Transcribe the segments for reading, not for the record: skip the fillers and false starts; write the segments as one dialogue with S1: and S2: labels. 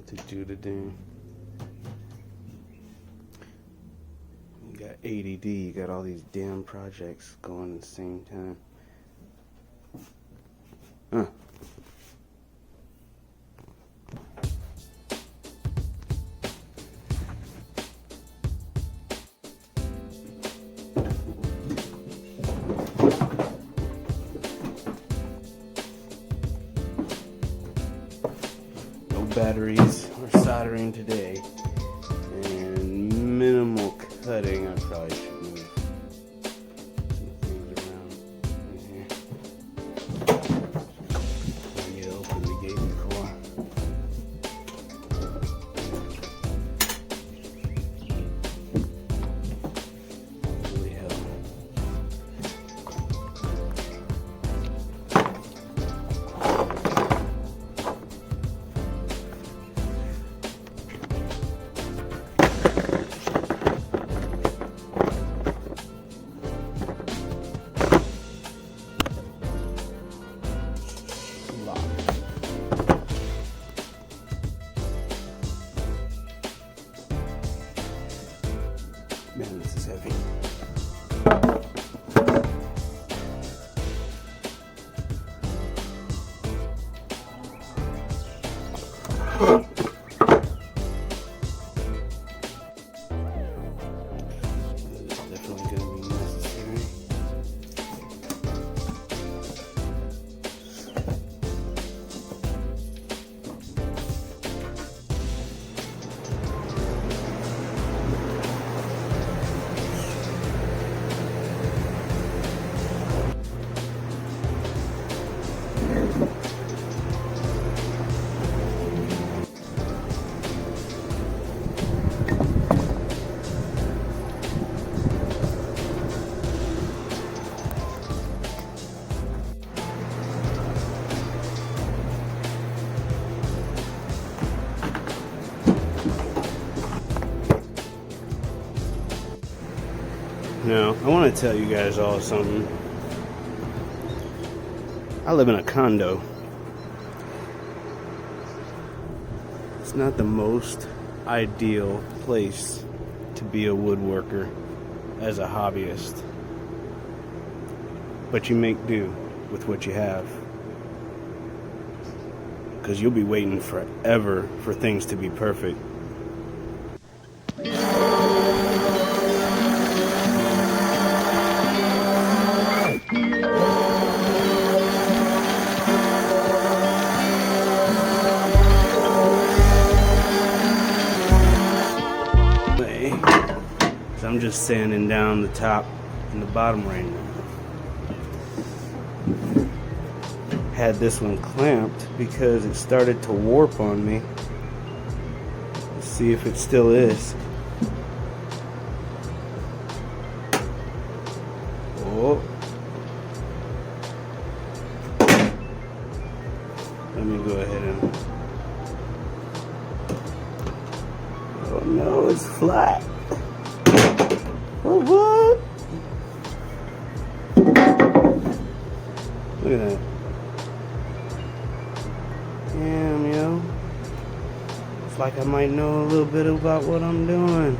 S1: what to do today. You got ADD, you got all these damn projects going at the same time. No batteries or soldering today, and minimal cutting. I probably should move some things around in here. I need to open the gate before. Holy hell. Man, this is heavy. This is definitely going to be necessary. Now, I want to tell you guys all something. I live in a condo. It's not the most ideal place to be a woodworker as a hobbyist. But you make do with what you have. Because you'll be waiting forever for things to be perfect. I'm just sanding down the top and the bottom right now. Had this one clamped because it started to warp on me. Let's see if it still is. Oh. Let me go ahead and... Oh no, it's flat. What? Look at that. Damn, yo. It's like I might know a little bit about what I'm doing.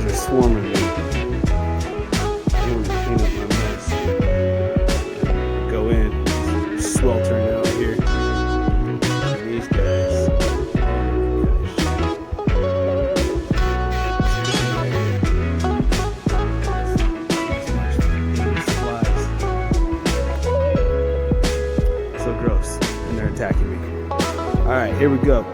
S1: flies are swarming me. I want to clean up my mess. Go in, sweltering out here. These guys. So gross, and they're attacking me. All right, here we go.